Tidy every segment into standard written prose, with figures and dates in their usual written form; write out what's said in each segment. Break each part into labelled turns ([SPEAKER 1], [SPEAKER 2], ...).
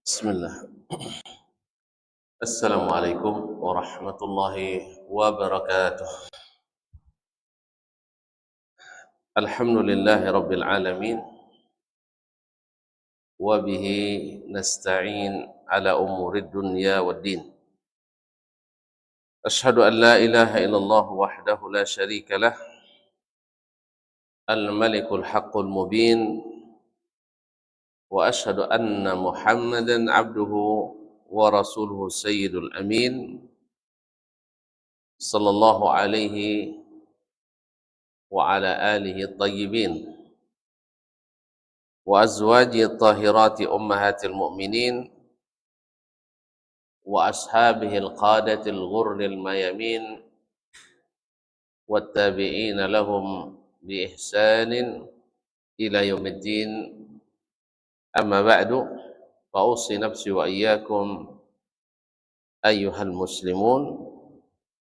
[SPEAKER 1] Bismillah. Assalamualaikum warahmatullahi wabarakatuh. Alhamdulillahi rabbil alamin. Wa bihi nasta'in ala umurid dunya waddin. Ashhadu an la ilaha illallah wahdahu la syarika lah. Al-malikul haqqul mubin. Wa ashhadu anna Muhammadan abduhu wa rasuluhu sayyidul amin. Sallallahu alaihi wa ala alihi tayyibin wa azwaji tahirati ummahatil mu'minin wa ashabihi al-qadatil ghurril mayamin wattabi'ina lahum bi ihsanin ila yaumiddin. Amma ba'du, fa usi nafsi wa iyyakum ayyuhal muslimun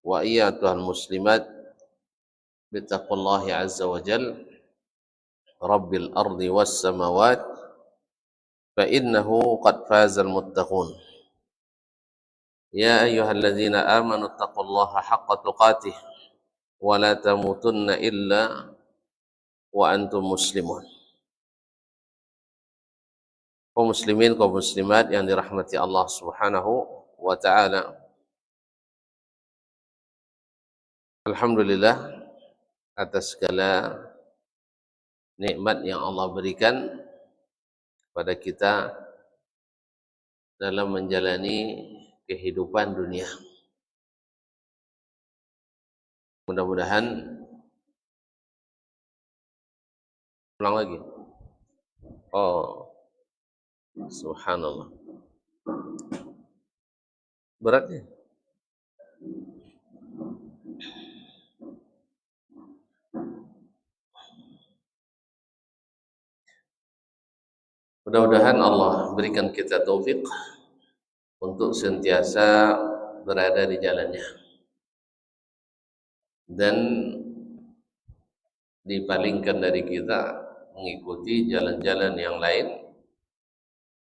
[SPEAKER 1] wa iyyatuhal muslimat bittaqullahi azza wa jalla rabbil ardi was samawat fa innahu qad fazal muttaqun. Ya ayyuhalladzina amanu taqullaha haqqa tuqatih wa la tamutunna illa wa antum muslimun. Kaum muslimin, kaum muslimat yang dirahmati Allah Subhanahu wa taala. Alhamdulillah atas segala nikmat yang Allah berikan pada kita dalam menjalani kehidupan dunia. Mudah-mudahan ulang lagi. Oh, subhanallah. Beratnya. Mudah-mudahan Allah berikan kita taufik untuk sentiasa berada di jalannya dan dipalingkan dari kita mengikuti jalan-jalan yang lain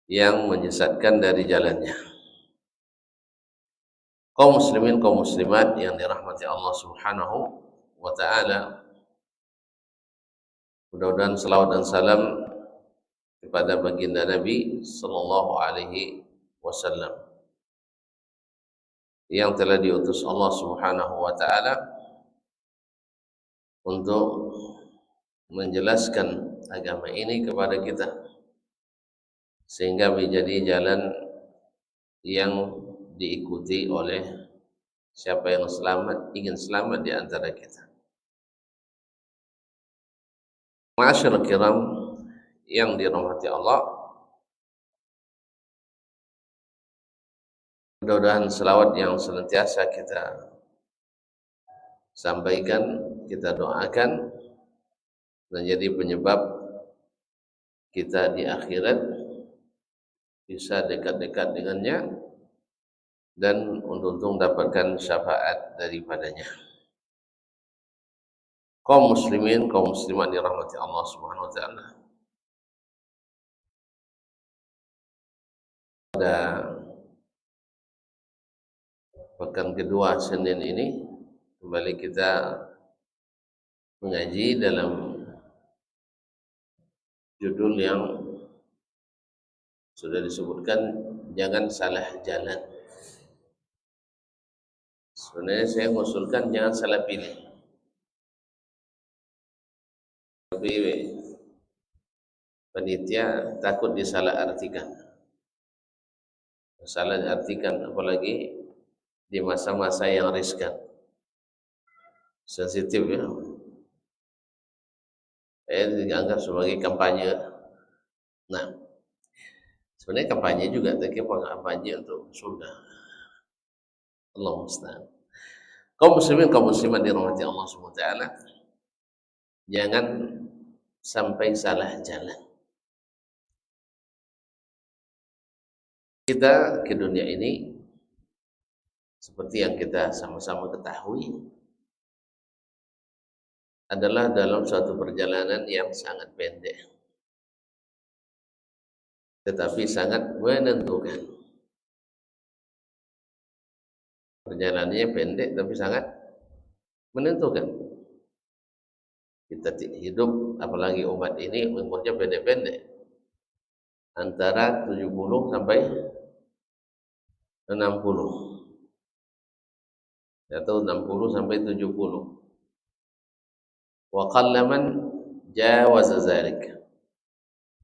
[SPEAKER 1] yang menyesatkan dari jalannya. Kaum muslimin, kaum muslimat yang dirahmati Allah Subhanahu wa taala, mudah-mudahan salawat dan salam kepada baginda Nabi sallallahu alaihi wasallam yang telah diutus Allah Subhanahu wa taala untuk menjelaskan agama ini kepada kita sehingga menjadi jalan yang diikuti oleh siapa yang ingin selamat di antara kita. Ma'asyiral kiram yang dirahmati Allah, mudah-mudahan selawat yang senantiasa kita sampaikan, kita doakan menjadi penyebab kita di akhirat bisa dekat-dekat dengannya dan untung dapatkan syafaat daripadanya. Kaum muslimin, kaum muslimat dirahmati Allah Subhanahu wa taala. Pada pekan kedua Senin ini kembali kita mengaji dalam judul yang sudah disebutkan, jangan salah jalan. Sebenarnya saya mengusulkan jangan salah pilih, tapi panitia takut disalah artikan. Salah artikan apalagi di masa-masa yang riskan, sensitif ya. Dianggap sebagai kampanye. Nah, sebenarnya kampanye juga, tapi kampanye untuk surga. Allah musta'an. Kaum muslimin, kaum muslimat dirahmati Allah Subhanahu wa taala, jangan sampai salah jalan. Kita ke dunia ini seperti yang kita sama-sama ketahui adalah dalam suatu perjalanan yang sangat pendek. tetapi sangat menentukan. Perjalanannya pendek tapi sangat menentukan. Kita hidup, apalagi umat ini umurnya pendek-pendek, antara 70 sampai 60 atau 60 sampai 70. Wa qallaman jawaza zalik,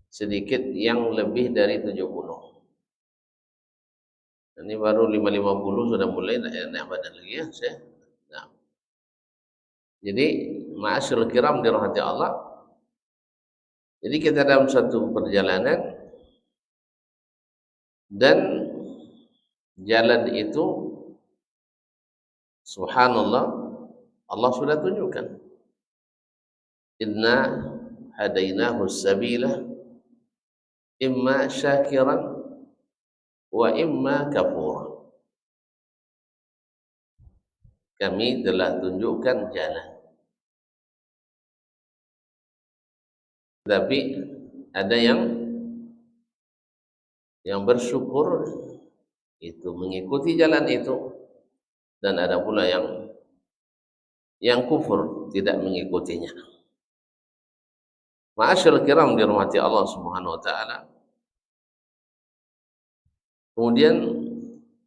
[SPEAKER 1] sedikit yang lebih dari 70. Ini baru 550 sudah mulai naik badan lagi ya saya. Nah. Jadi ma'asyiral kiram dirahmati Allah. Jadi kita dalam suatu perjalanan dan jalan itu subhanallah Allah sudah tunjukkan. Inna hadainahu sabila imma syakiran wa imma kafura. Kami telah tunjukkan jalan. Tapi ada yang bersyukur itu mengikuti jalan itu, dan ada pula yang kufur tidak mengikutinya. Ma'asyiral kiram dirahmati Allah Subhanahu wa taala. Kemudian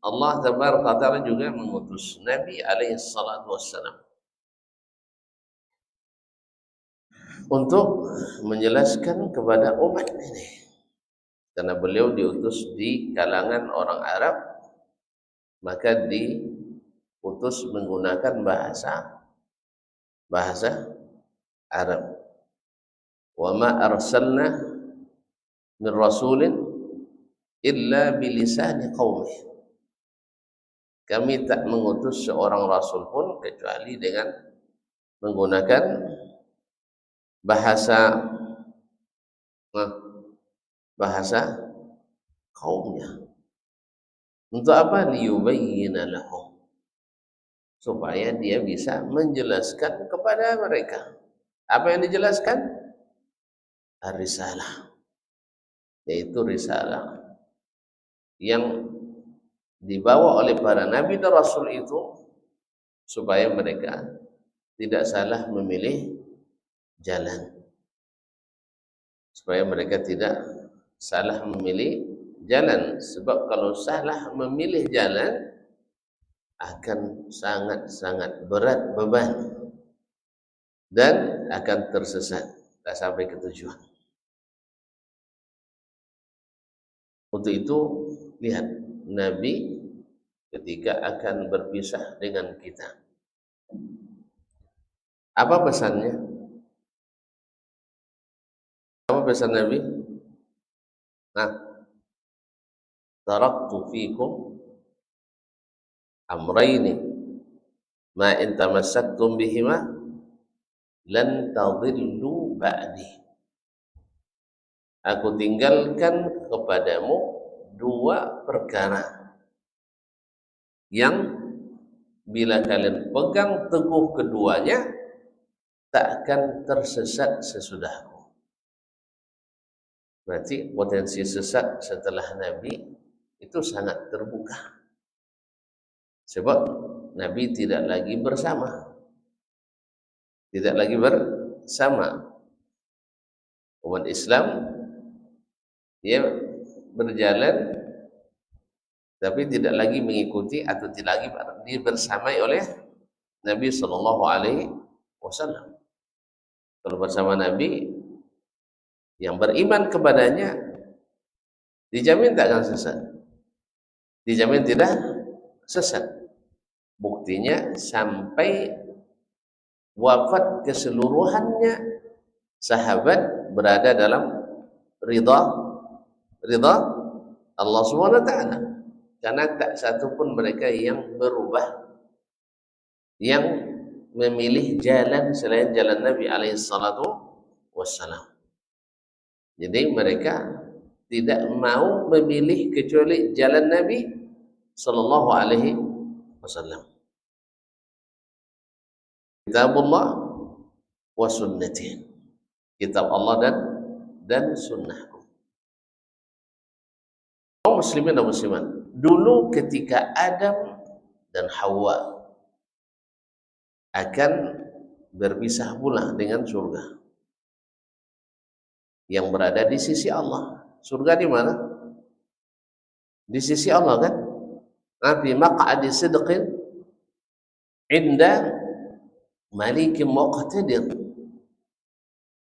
[SPEAKER 1] Allah tabaraka taala juga mengutus Nabi alaihi salatu wassalam untuk menjelaskan kepada umat ini, karena beliau diutus di kalangan orang Arab, maka diutus menggunakan bahasa Arab. Wa ma arsalna min rasulin illa bilisani qaumih. Kami tak mengutus seorang rasul pun kecuali dengan menggunakan bahasa kaumnya. Untuk apa? Liyubayyina lahum, supaya dia bisa menjelaskan kepada mereka. Apa yang dijelaskan? Ar-risalah, yaitu risalah yang dibawa oleh para nabi dan rasul itu, supaya mereka tidak salah memilih jalan, supaya mereka tidak salah memilih jalan. Sebab kalau salah memilih jalan akan sangat-sangat berat beban dan akan tersesat, tak sampai ke tujuan. Untuk itu lihat Nabi ketika akan berpisah dengan kita, apa pesannya? Apa pesan Nabi? Taraktu fikum amrayni ma in tamassaktum bihima lan tadillu ba'di. Aku tinggalkan kepadamu dua perkara yang bila kalian pegang teguh keduanya tak akan tersesat sesudahku. Berarti potensi sesat setelah Nabi itu sangat terbuka. Sebab Nabi tidak lagi bersama. Tidak lagi bersama. Umat Islam dia berjalan tapi tidak lagi mengikuti atau tidak lagi dibersamai oleh Nabi sallallahu alaihi wasallam. Kalau bersama Nabi yang beriman kepadanya dijamin tak akan sesat. Dijamin tidak sesat. Buktinya sampai wafat keseluruhannya sahabat berada dalam ridha Allah Subhanahu wa taala, karena tak satu pun mereka yang berubah, yang memilih jalan selain jalan Nabi alaihi salatu wassalam. Jadi mereka tidak mau memilih kecuali jalan Nabi sallallahu alaihi wasallam. Kitabullah wa sunnati. Kitab Allah dan sunnahku. kaum muslimin dan muslimat, dulu ketika Adam dan Hawa akan berpisah pula dengan surga yang berada di sisi Allah. Surga di mana? Di sisi Allah kan? Fi maq'adi sidqin inda malikin muqtadir.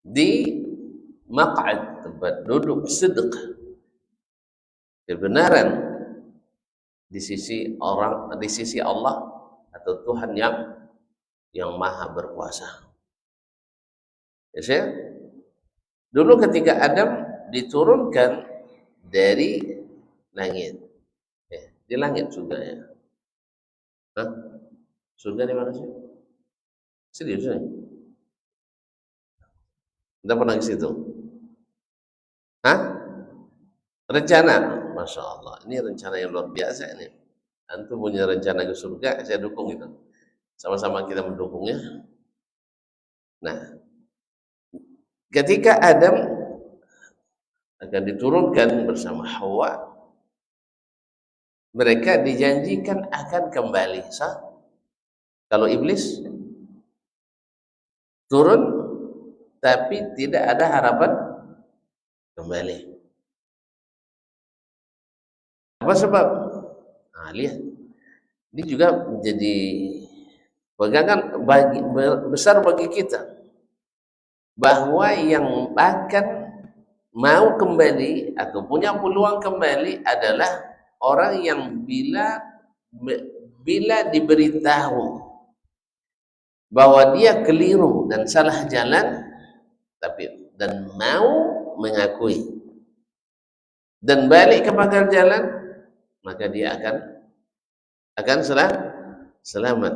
[SPEAKER 1] Di maq'ad, tempat duduk sidq, kebenaran di sisi orang, di sisi Allah atau Tuhan yang maha berkuasa. Ya, dulu ketika Adam diturunkan dari langit, di langit surga ya. Hah? Surga di mana sih? Serius nih? Kita pernah ke situ? Hah? Rencana, masya Allah, ini rencana yang luar biasa ini. Antum punya rencana ke surga, saya dukung itu. Sama-sama kita mendukungnya. Nah, ketika Adam akan diturunkan bersama Hawa, mereka dijanjikan akan kembali. Kalau iblis turun, tapi tidak ada harapan kembali. Apa sebab? Nah, lihat, ini juga menjadi pegangan besar bagi kita, bahwa yang akan mau kembali atau punya peluang kembali adalah orang yang bila diberitahu bahwa dia keliru dan salah jalan, dan mau mengakui dan balik kepada jalan, maka dia akan selamat.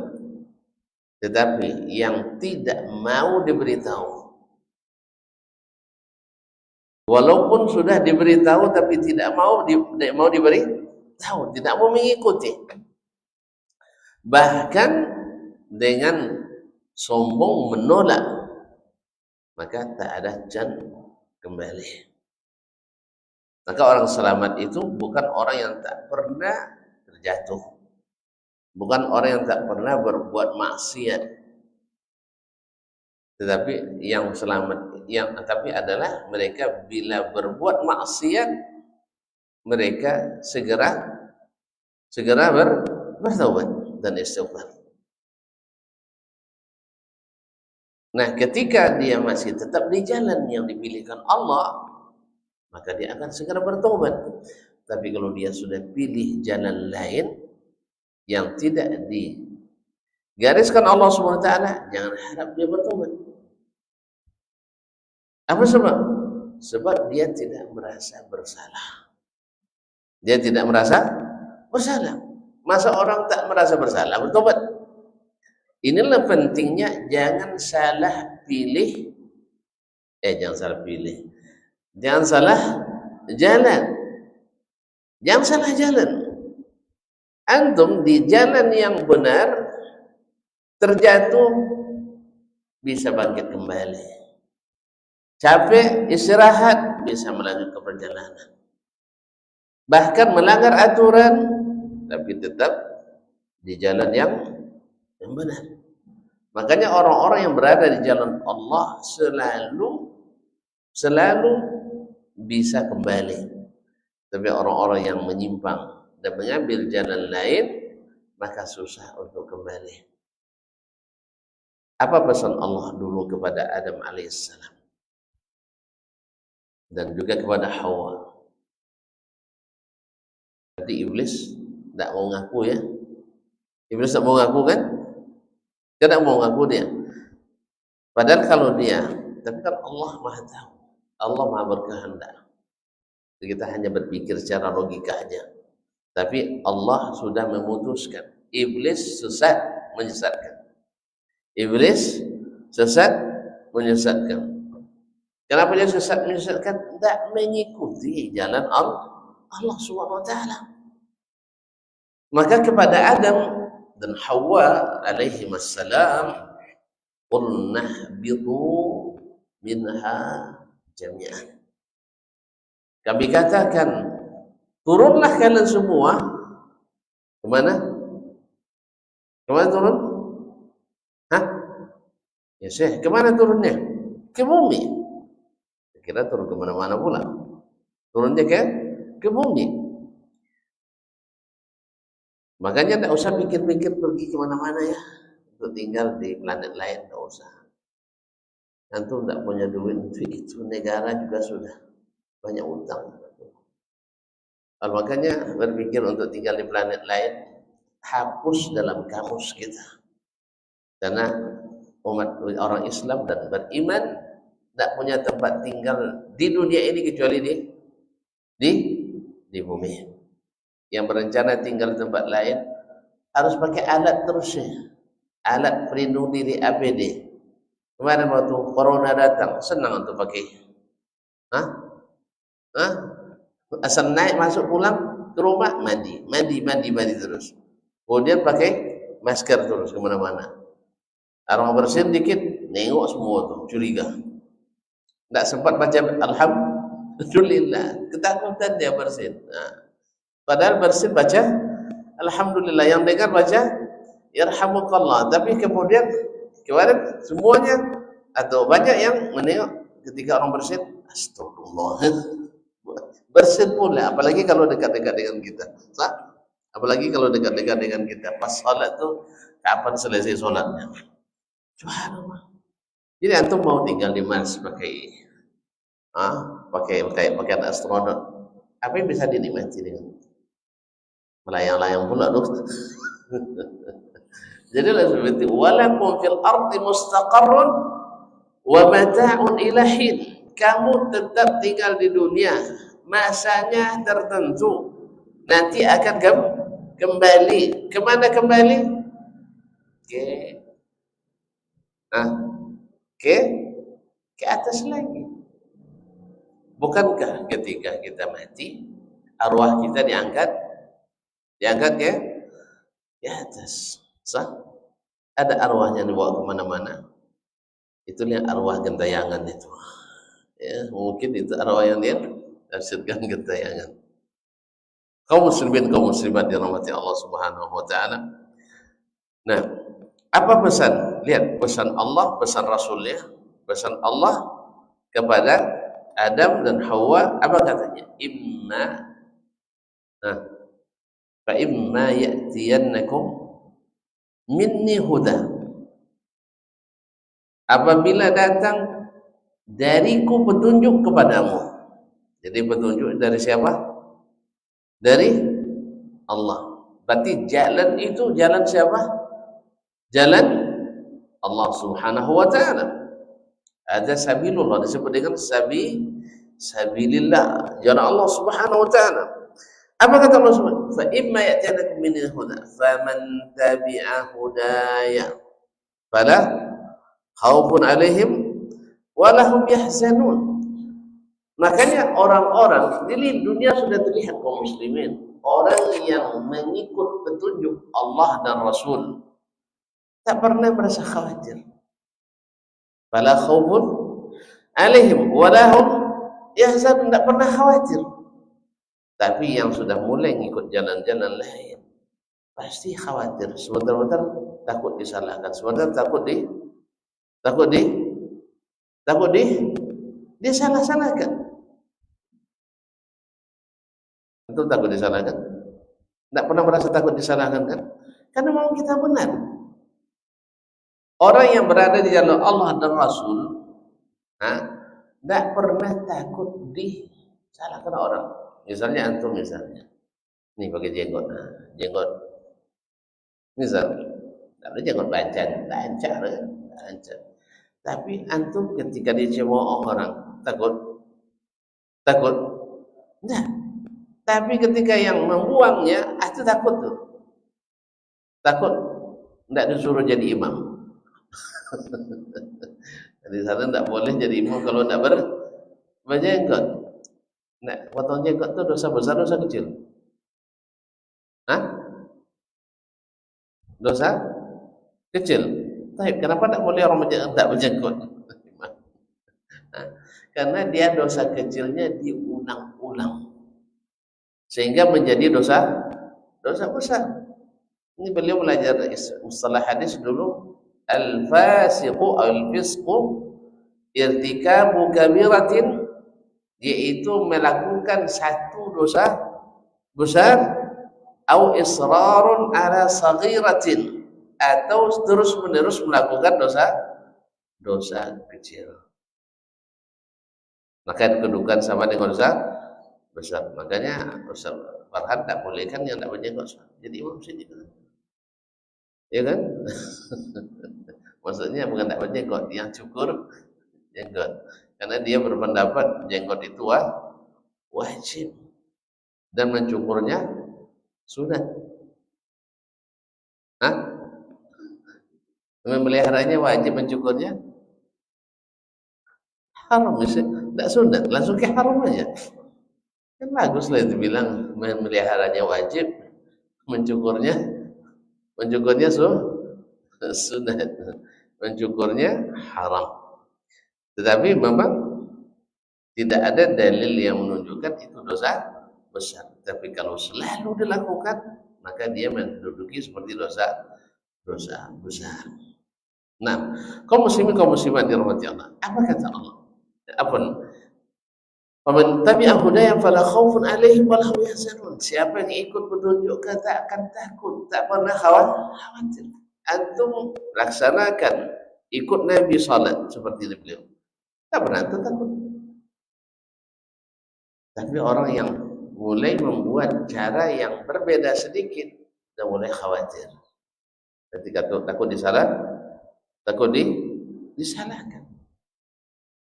[SPEAKER 1] Tetapi yang tidak mau diberitahu, walaupun sudah diberitahu tapi tidak mau diberitahu, tidak mau mengikuti, bahkan dengan sombong menolak, maka tak ada kembali. Maka orang selamat itu bukan orang yang tak pernah terjatuh, bukan orang yang tak pernah berbuat maksiat, tetapi yang selamat tapi adalah mereka bila berbuat maksiat, mereka segera bertaubat dan istighfar. Nah, ketika dia masih tetap di jalan yang dipilihkan Allah, maka dia akan segera bertobat. Tapi kalau dia sudah pilih jalan lain yang tidak digariskan Allah SWT, jangan harap dia bertobat. Apa sebab? Sebab dia tidak merasa bersalah. Dia tidak merasa bersalah. Masa orang tak merasa bersalah bertobat? Inilah pentingnya, jangan salah pilih. Jangan salah pilih. Jangan salah jalan. Jangan salah jalan. Antum di jalan yang benar terjatuh, bisa bangkit kembali. Capek, istirahat, bisa melanjutkan perjalanan. Bahkan melanggar aturan, tapi tetap di jalan yang benar. Makanya orang-orang yang berada di jalan Allah selalu bisa kembali. Tapi orang-orang yang menyimpang dan mengambil jalan lain, maka susah untuk kembali. Apa pesan Allah dulu kepada Adam alaihissalam dan juga kepada Hawa? Jadi iblis tidak mau ngaku ya. Iblis tidak mau ngaku kan? Tidak mau ngaku dia. Padahal kalau dia, tapi kan Allah maha tahu, Allah maha berkehendak. Kita hanya berpikir secara logika aja. Tapi Allah sudah memutuskan. Iblis sesat, menyesatkan. Iblis sesat, menyesatkan. Kenapa dia sesat, menyesatkan? Tidak mengikuti jalan Allah SWT. Maka kepada Adam dan Hawa alaihi wassalam, qul nahbitu minha jami'an. Kami katakan, turunlah kalian semua kemana? Kemana turun? Hah? Ya Syekh, kemana turunnya? Ke bumi. Kira turun kemana-mana pula. Turunnya ke bumi. Makanya tidak usah pikir-pikir pergi kemana-mana ya. Untuk tinggal di planet lain, tidak usah. Antum tidak punya duit untuk itu, negara juga sudah banyak utang. Makanya berpikir untuk tinggal di planet lain, hapus dalam kamus kita. Karena umat orang Islam dan beriman tidak punya tempat tinggal di dunia ini kecuali di bumi. Yang berencana tinggal di tempat lain harus pakai alat terus ya. Alat pelindung diri APD. Kemarin waktu corona datang, senang untuk pakai. Asal naik masuk pulang ke rumah mandi terus. Kemudian pakai masker terus kemana-mana. Orang bersin dikit, nengok semua tuh, curiga. Tidak sempat baca alhamdulillah, ketakutan dia bersin. Padahal bersin baca alhamdulillah, yang dengar baca yarhamukallah. Tapi kemudian kemarin semuanya atau banyak yang menengok ketika orang bersin, astagfirullah. Bersin pula, apalagi kalau dekat-dekat dengan kita. Apalagi kalau dekat-dekat dengan kita. Pas sholat tuh, kapan selesai sholatnya? Subhanallah. Jadi antum mau tinggal di Mars pakai pakaian astronot, apa yang bisa dinikmati dengan melayang-layang pula tuh. Jadi seperti walakum fil ardi mustaqarrun wa mata'un ila hin. Kamu tetap tinggal di dunia, masanya tertentu, nanti akan kembali. Kemana kembali? Ke atas lagi. Bukankah ketika kita mati, arwah kita diangkat ke atas? Ada arwahnya dibawa kemana-mana. Itulah arwah gentayangan itu. Ya, mungkin itu arwah yang dia tafsirkan gentayangan. Kaum muslimin, kaum muslimat dirahmati Allah Subhanahu wa taala. Nah, apa pesan? Lihat pesan Allah, pesan Rasulnya, pesan Allah kepada Adam dan Hawa, apa katanya? Fa imma ya'tiyannakum minni huda. Apabila datang dariku petunjuk kepadamu. Jadi petunjuk dari siapa? Dari Allah. Berarti jalan itu jalan siapa? Jalan Allah Subhanahu wa taala. Ada sabilullah, disebut dengan sabilillah, jalan Allah Subhanahu wa taala. Apa kata Allah Subhanahu? Fa imma ya'tiyannakum minni huda faman tabi'a hudaya fala khaufun 'alaihim wa lahum yahzanun. Makanya orang-orang di dunia sudah terlihat kaum muslimin, orang yang mengikut petunjuk Allah dan Rasul tak pernah merasa khawatir. Fala khaufun 'alaihim wa lahum yahzanun, tak pernah khawatir. Tapi yang sudah mulai ngikut jalan-jalan lain pasti khawatir. Sebentar-bentar takut disalahkan, sebentar takut disalah-salahkan. Itu takut disalahkan? Tidak pernah merasa takut disalahkan kan? Karena mau kita benar. Orang yang berada di jalan Allah dan Rasul, tidak pernah takut disalahkan orang. Misalnya antum misalnya, nih pakai jenggot, jenggot. Misal, tapi jenggot lancar. Tapi antum ketika dicemooh orang takut? Nah, tapi ketika yang membuangnya itu takut tuh. Takut tidak disuruh jadi imam. Di sana tidak boleh jadi imam kalau tidak berjenggot. Nah, potong jenggot itu dosa besar, dosa kecil? Dosa kecil. Tapi kenapa tidak boleh orang tidak berjenggot? Karena dia dosa kecilnya diulang-ulang. sehingga menjadi dosa besar. Ini beliau belajar mustalah hadis dulu. Al-fasiqu al-fisqu irtikabu kabiratin, yaitu melakukan satu dosa besar, au israrun ala saghiratin, atau terus-menerus melakukan dosa kecil. Maka kedudukan sama dengan dosa besar. Makanya Ustaz Farhan tak bolehkan yang tak berjenggot jadi imam sini kan. Ya kan? Maksudnya bukan tak berjenggot, yang cukur jenggot. Karena dia berpendapat jenggot itu wajib dan mencukurnya sunat. Hah? Memeliharanya wajib, mencukurnya haram. Tidak sunat, langsung ke haram aja. Kan bagus lah itu bilang memeliharanya wajib, mencukurnya sunat, mencukurnya haram. Tetapi memang tidak ada dalil yang menunjukkan itu dosa besar. Tapi kalau selalu dilakukan, maka dia menduduki seperti dosa besar. Nah, kaum muslimin kaum muslimat dirahmati Allah. Apa kata Allah? Apa? Faman tabi'a hudaya fala khaufun 'alaihim wa lahum yahzanun. Siapa yang ikut petunjuk tak akan takut, tak pernah khawatir. Antum laksanakan ikut Nabi salat seperti beliau, tak pernah takut. Tapi orang yang mulai membuat cara yang berbeda sedikit, sudah mulai khawatir. Ketika takut disalah, takut disalahkan.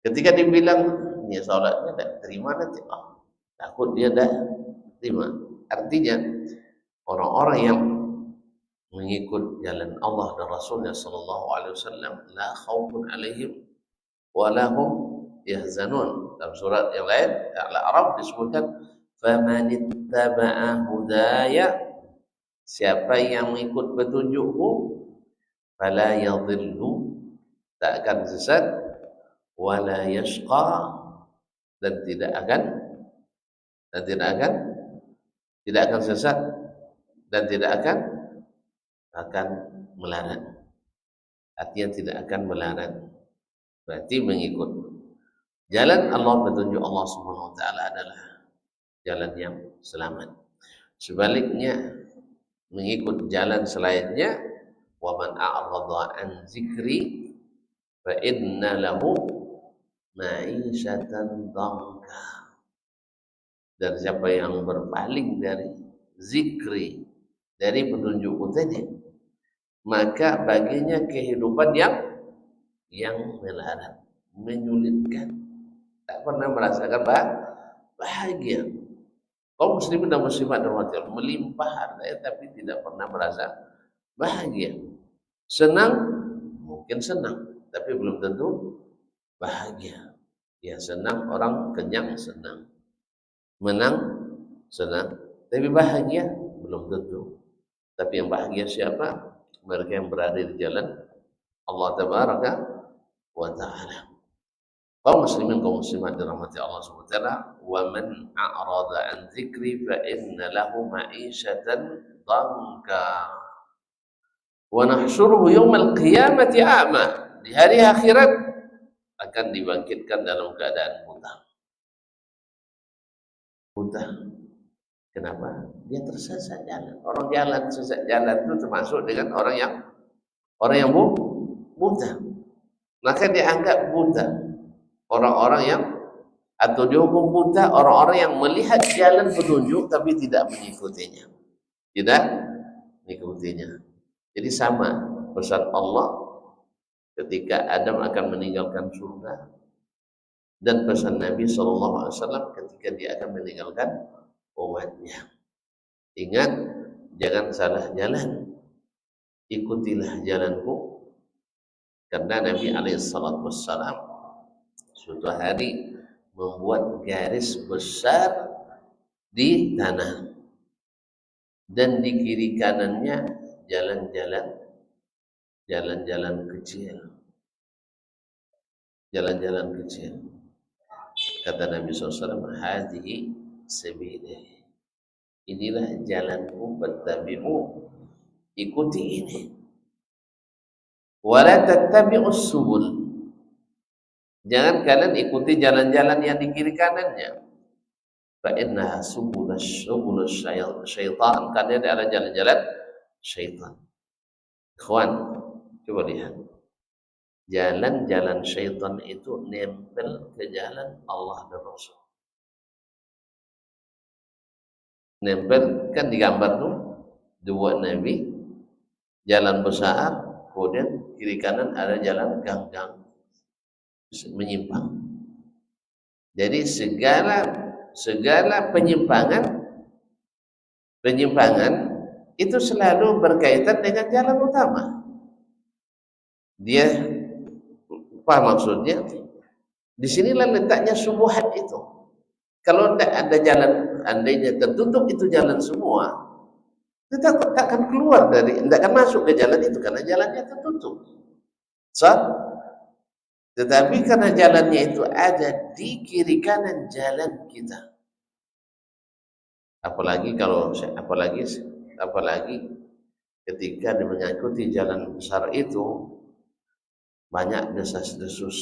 [SPEAKER 1] Ketika dibilang ini salatnya tak terima nanti, takut dia dah terima. Artinya orang-orang yang mengikut jalan Allah dan Rasulnya sallallahu alaihi wasallam, la khaufun alaihim wa lahum yahzanun. Dalam surat yang lain Al-A'raf disebutkan faman ittaba'a hudaya, siapa yang mengikut petunjukku, fala yadhillu, tak akan sesat, wala yashqa, dan tidak akan sesat, dan tidak akan melarat. Artinya tidak akan melarat. Berarti mengikut jalan Allah, petunjuk Allah Subhanahu wa taala adalah jalan yang selamat. Sebaliknya mengikut jalan selainnya, wa man a'rada an zikri fa inna lahu ma'isyatan dhanka. Dan siapa yang berpaling dari zikri, dari petunjukku tadi, maka baginya kehidupan yang melarat, menyulitkan, tak pernah merasakan bahagia. Kaum muslimin dan muslimat dirahmati, melimpah hartanya tapi tidak pernah merasa bahagia. Senang, mungkin senang, tapi belum tentu bahagia. Ya senang, orang kenyang senang, menang senang, tapi bahagia belum tentu. Tapi yang bahagia siapa? Mereka yang berada di jalan Allah Tabaraka wa ta'ala. Kaum muslimin kaum muslimat dirahmati Allah Subhanahu wa taala, wa man a'rada an dzikri fa inna lahu ma'isyatan dhanka wa nahsyuruhu yaumal qiyamati a'ma. Di hari akhirat akan dibangkitkan dalam keadaan buta. Kenapa? Dia tersesat jalan. Orang jalan sesat jalan itu termasuk dengan orang yang buta. Maka dianggap buta orang-orang yang, atau dihukum buta orang-orang yang melihat jalan petunjuk tapi tidak mengikutinya. Jadi sama pesan Allah ketika Adam akan meninggalkan surga, dan pesan Nabi SAW ketika dia akan meninggalkan umatnya. Ingat, jangan salah jalan, ikutilah jalanku. Karena Nabi SAW suatu hari membuat garis besar di tanah, dan di kiri kanannya jalan-jalan kecil. Kata Nabi SAW, hadhihi sabili, inilah jalanku, fattabi'u, ikuti ini. Wala tattabi'us subul, jangan kalian ikuti jalan-jalan yang di kiri kanannya. Fa innaha subulus syaitan, karena adalah jalan-jalan syaitan. Ikhwan, coba lihat. Jalan-jalan syaitan itu nempel ke jalan Allah dan Rasul. Nempel, kan digambar tuh dua nabi, jalan besar, kemudian kiri kanan ada jalan gang-gang menyimpang. Jadi segala penyimpangan itu selalu berkaitan dengan jalan utama. Dia apa maksudnya? Disinilah letaknya subuhat itu. Kalau tidak ada jalan, andainya tertutup itu jalan semua, kita tak akan keluar dari, tidak akan masuk ke jalan itu karena jalannya tertutup. Tetapi karena jalannya itu ada di kiri kanan jalan kita. Apalagi ketika mengikuti jalan besar itu banyak desas-desus,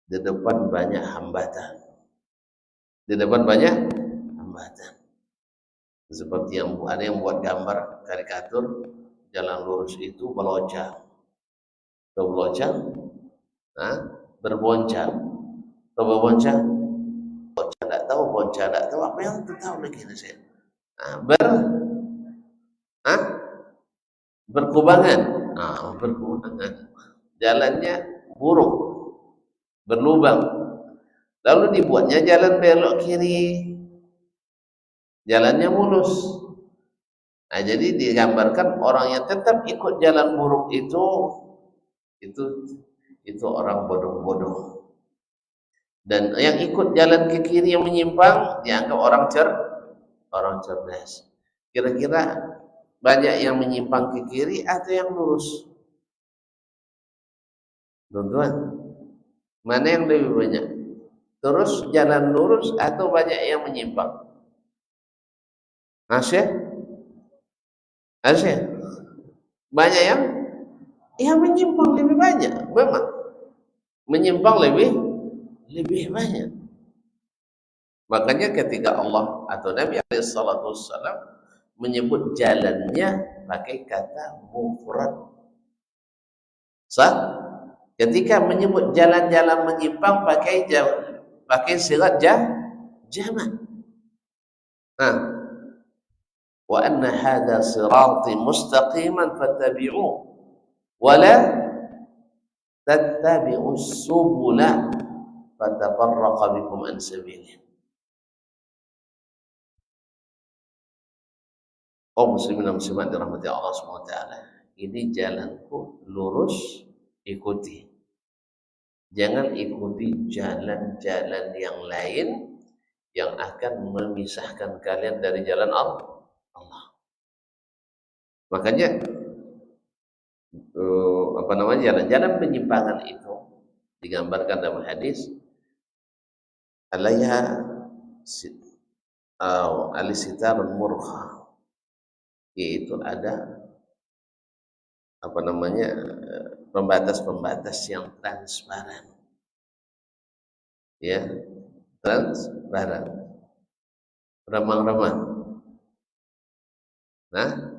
[SPEAKER 1] di depan banyak hambatan. Seperti yang ada yang buat gambar karikatur jalan lurus itu beloncang, berboncang, tidak tahu apa yang tahu lagi saya. Berkubangan, jalannya buruk, berlubang, lalu dibuatnya jalan belok kiri, jalannya mulus. Nah, jadi digambarkan orang yang tetap ikut jalan buruk itu orang bodoh-bodoh. Dan yang ikut jalan ke kiri yang menyimpang dianggap orang cerdas. Kira-kira banyak yang menyimpang ke kiri atau yang lurus? Tuan-tuan, mana yang lebih banyak? Terus jalan lurus atau banyak yang menyimpang? Asyik? Banyak yang menyimpang lebih banyak. Memang menyimpang lebih banyak. Makanya ketika Allah atau Nabi SAW menyebut jalannya pakai kata mufrad. Ketika menyebut jalan-jalan menyimpang pakai sigat jamak. Wa anna hadha sirati mustaqiman fattabi'u wa la tattabi'us subula fatafarraqa bikum an sabilihi. Muslimin dan muslimat dirahmati Allah SWT, ini jalanku, lurus, ikuti. Jangan ikuti jalan-jalan yang lain yang akan memisahkan kalian dari jalan Allah. Makanya jalan-jalan penyimpangan itu digambarkan dalam hadis alaiha alisitarun murkha, yaitu ada pembatas-pembatas yang transparan, ya, transparan, remang-remang. Nah,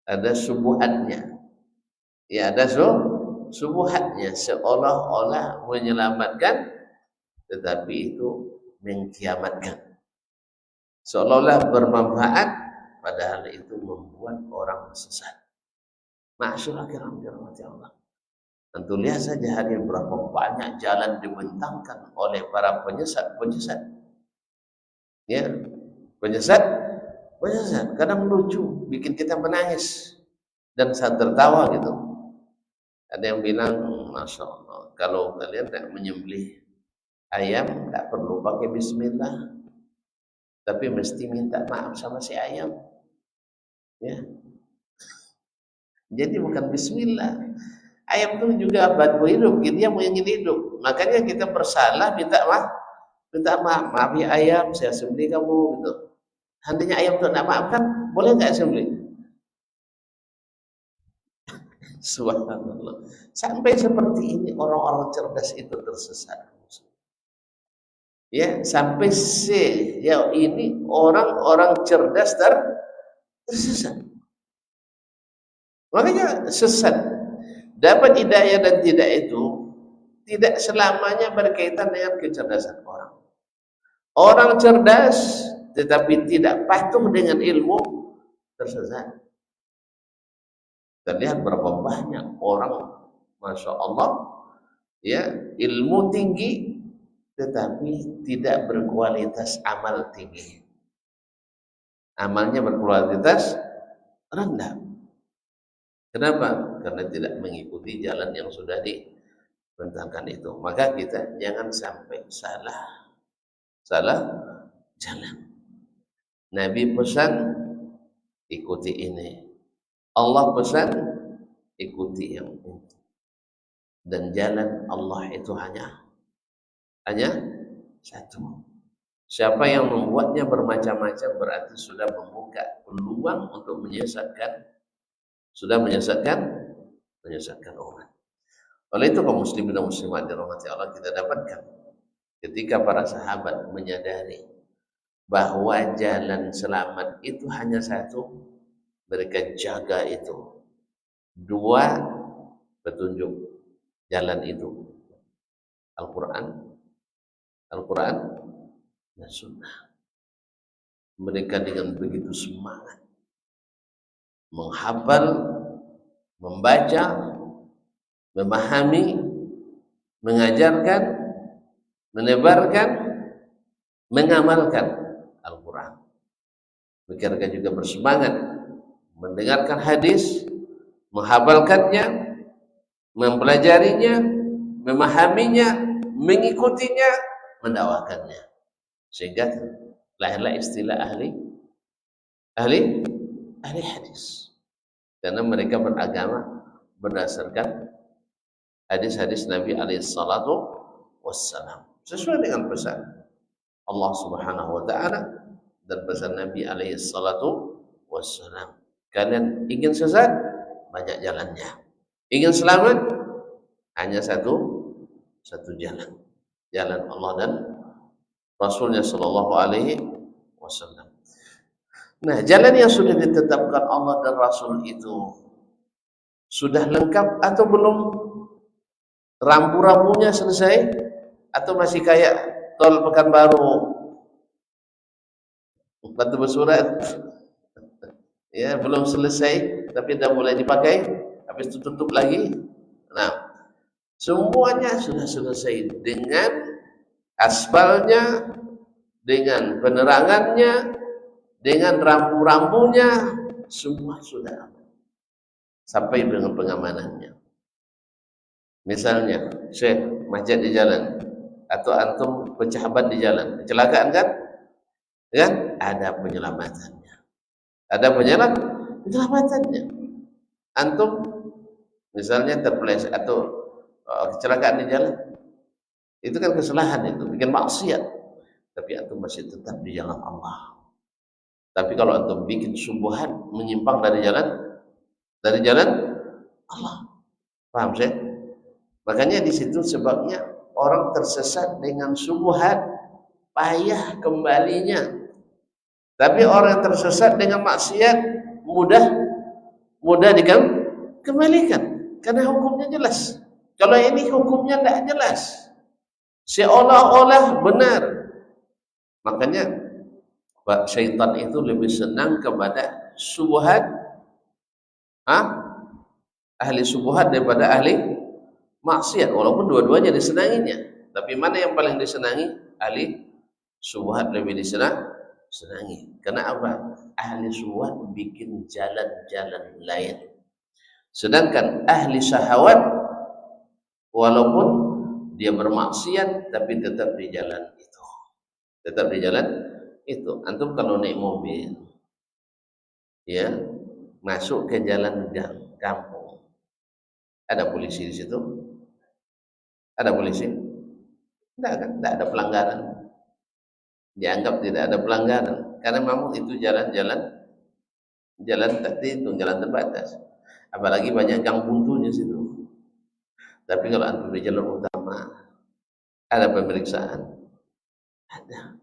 [SPEAKER 1] ada subuhatnya, ya, ada subuhatnya, seolah-olah menyelamatkan, tetapi itu mengkiamatkan, seolah-olah bermanfaat, padahal itu membuat orang sesat. Ma'asyiral kiram dirahmati Allah. Tentu lihat saja hari ini berapa banyak jalan dibentangkan oleh para penyesat. Ya, penyesat kadang lucu, bikin kita menangis dan saat tertawa gitu. Ada yang bilang, Masya Allah, kalau kalian tidak menyembelih ayam tak perlu pakai bismillah, tapi mesti minta maaf sama si ayam, ya. Jadi bukan bismillah. Ayam itu juga bantu hidup, dia mau ingin hidup. Makanya kita bersalah minta maaf, maaf ya ayam, saya sembelih kamu gitu. Seandainya ayam itu tidak maafkan, boleh nggak sembelih? Subhanallah. Sampai seperti ini orang-orang cerdas itu tersesat. Ya, sampai ya ini orang-orang cerdas tersesat. Makanya sesat. Dapat hidayah dan tidak itu tidak selamanya berkaitan dengan kecerdasan orang. Orang cerdas tetapi tidak patuh dengan ilmu tersesat. Terlihat berapa banyak orang, masya Allah, ya ilmu tinggi tetapi tidak berkualitas amal tinggi. Amalnya berkualitas rendah. Kenapa? Karena tidak mengikuti jalan yang sudah dibentangkan itu. Maka kita jangan sampai salah jalan. Nabi pesan ikuti ini. Allah pesan ikuti yang itu. Dan jalan Allah itu hanya satu. Siapa yang membuatnya bermacam-macam berarti sudah membuka peluang untuk menyesatkan umat. Oleh itu kaum muslimin dan muslimat dirahmati Allah, kita dapatkan ketika para sahabat menyadari bahwa jalan selamat itu hanya satu, mereka jaga itu. Dua, petunjuk jalan itu Al-Quran dan Sunnah. Mereka dengan begitu semangat menghafal, membaca, memahami, mengajarkan, menebarkan, mengamalkan Al-Quran. Mereka juga bersemangat mendengarkan hadis, menghafalkannya, mempelajarinya, memahaminya, mengikutinya, mendakwakannya. Sehingga lahirlah istilah ahli hadis. Karena mereka beragama berdasarkan hadis-hadis Nabi alaihissalatu wassalam, sesuai dengan pesan Allah subhanahu wa ta'ala dan pesan Nabi alaihissalatu wassalam. Kalian ingin sesat, banyak jalannya. Ingin selamat, hanya satu jalan. Jalan Allah dan Rasulnya sallallahu alaihi wasallam. Nah, jalan yang sudah ditetapkan Allah dan Rasul itu sudah lengkap atau belum? Rambu-rambunya selesai atau masih kayak tol Pekanbaru, batu bersurat? Ya, belum selesai tapi sudah mulai dipakai, habis itu tutup lagi. Nah, semuanya sudah selesai dengan aspalnya, dengan penerangannya, dengan rambu-rambunya, semua sudah sampai dengan pengamanannya. Misalnya, Syekh macet di jalan atau antum pecah ban di jalan, kecelakaan kan? Kan ada penyelamatannya. Ada penyelamatannya. Antum misalnya terpeleset atau kecelakaan di jalan, itu kan kesalahan, itu bikin maksiat, tapi antum masih tetap di jalan Allah. Tapi kalau antum bikin subuhan, menyimpang dari jalan Allah, paham saya? Makanya di situ sebabnya orang tersesat dengan subuhan, payah kembalinya. Tapi orang yang tersesat dengan maksiat mudah dikembalikan karena hukumnya jelas. Kalau ini hukumnya tidak jelas, seolah-olah benar. Makanya syaitan itu lebih senang kepada subuhat, ahli subuhat daripada ahli maksiat, walaupun dua-duanya disenanginya. Tapi mana yang paling disenangi? Ahli subuhat lebih disenangi. Karena apa? Ahli subuhat bikin jalan-jalan lain. Sedangkan ahli syahwat, walaupun dia bermaksiat tapi tetap di jalan itu. Tetap di jalan itu. Antum kalau naik mobil, ya, masuk ke jalan gang kampung, ada polisi di situ? Ada polisi? Tidak kan? Tidak ada pelanggaran. Dianggap tidak ada pelanggaran karena memang itu jalan tertentu, jalan terbatas. Apalagi banyak gang buntunya situ. Tapi kalau antum di jalur utama, ada pemeriksaan, ada.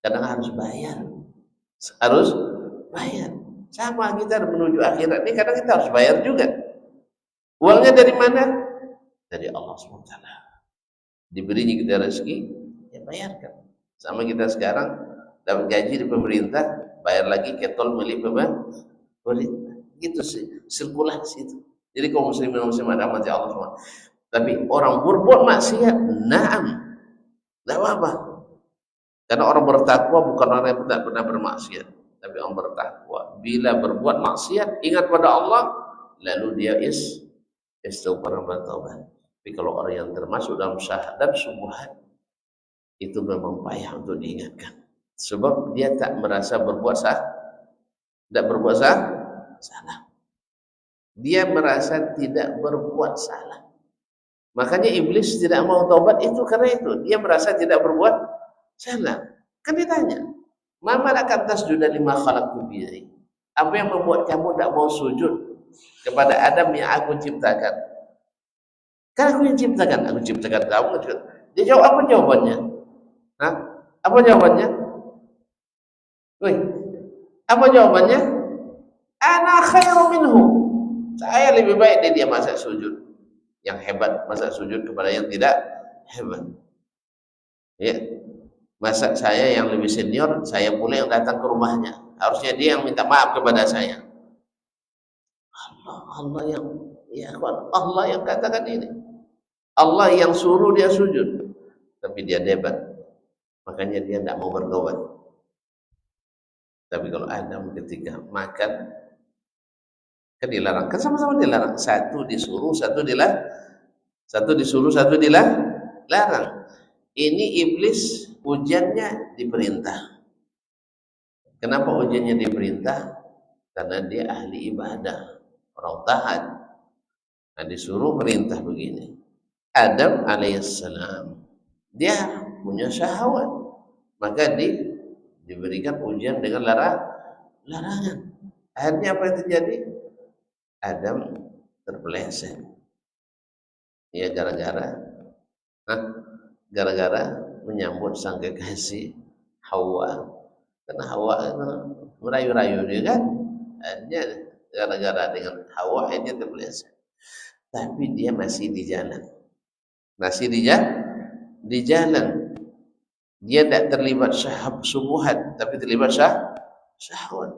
[SPEAKER 1] Kadang harus bayar. Sama kita menuju akhirat ini, kadang kita harus bayar juga. Uangnya dari mana? Dari Allah SWT. Diberinya kita rezeki, ya bayarkan. Sama kita sekarang dapat gaji di pemerintah, bayar lagi ketol milik pemerintah. Gitu sih, sirkulasi itu. Jadi kaum muslimin muslimat rahmati Allah SWT. Tapi orang berbuat maksiat, na'am, tidak apa-apa. Karena orang bertakwa bukan orang yang tidak pernah bermaksiat, tapi orang bertakwa bila berbuat maksiat ingat pada Allah, lalu dia istighfar dan bertaubat. Tapi kalau orang yang termasuk dalam syahadat subuhat, itu memang payah untuk diingatkan. Sebab dia tak merasa berbuat salah. Dia merasa tidak berbuat salah. Makanya iblis tidak mau taubat itu karena itu. Dia merasa tidak berbuat salah. Kan ditanya, "Ma malakat tasjuda lima khalaqtu biyadi?" Apa yang membuat kamu tidak mau sujud kepada Adam yang aku ciptakan? Kan aku yang ciptakan, aku ciptakan kamu. Dia jawab, apa jawabannya? Hah? Apa jawabannya? Wih, apa jawabannya? Ana khairu minhu. Saya lebih baik dari dia masa sujud. Yang hebat masa sujud kepada yang tidak hebat. Ya. Masa saya yang lebih senior, saya pula yang datang ke rumahnya. Harusnya dia yang minta maaf kepada saya. Allah yang katakan ini. Allah yang suruh dia sujud. Tapi dia debat. Makanya dia tidak mau bertobat. Tapi kalau Adam ketika makan, kan dilarang. Kan sama-sama dilarang. Satu disuruh, satu dilarang. Ini iblis ujiannya diperintah. Kenapa ujiannya diperintah? Karena dia ahli ibadah, orang taat. Nah, disuruh perintah begini. Adam alaihissalam, dia punya syahwat, maka diberikan ujian dengan larangan. Akhirnya apa yang terjadi? Adam terpeleset. Ya gara-gara menyambut sang kekasih Hawa. Karena Hawa itu merayu-rayu dia kan. Akhirnya gara-gara dengan Hawa dia terpeleset. Tapi dia masih di jalan. Dia tidak terlibat subuhat, tapi terlibat syahwat.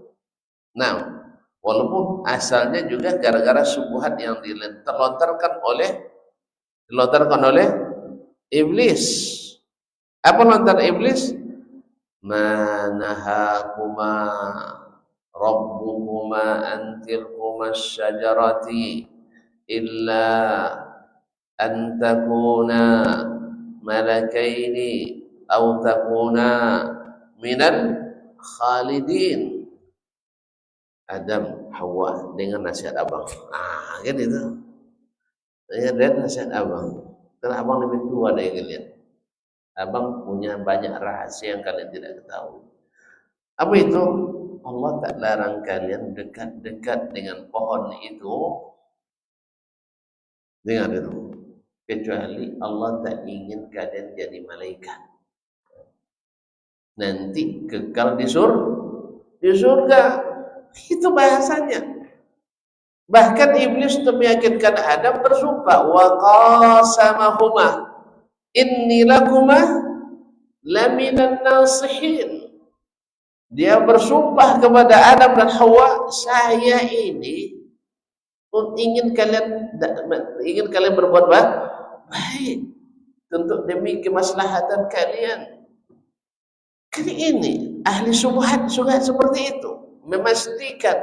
[SPEAKER 1] Nah, walaupun asalnya juga gara-gara subuhat yang dilontarkan oleh iblis. Apa lontar iblis? Ma nahakuma rabbukuma antilkuma syajarati illa an takuna malakaini aw takuna minal khalidin. Adam, Hawa dengan nasihat abang. Kan itu. Dan nasihat abang. Karena abang lebih tua dari kalian. Abang punya banyak rahasia yang kalian tidak ketahui. Apa itu? Allah tak larang kalian dekat-dekat dengan pohon itu. Dengar itu. Kecuali Allah tak ingin kalian jadi malaikat. Nanti kekal di surga. Itu bahasanya. Bahkan iblis untuk meyakinkan Adam bersumpah, wa qasamahuma inni lakuma laminan nasihin. Dia bersumpah kepada Adam dan Hawa, saya ini ingin kalian berbuat baik untuk demi kemaslahatan kalian. Kan ini ahli syubhat juga seperti itu, memastikan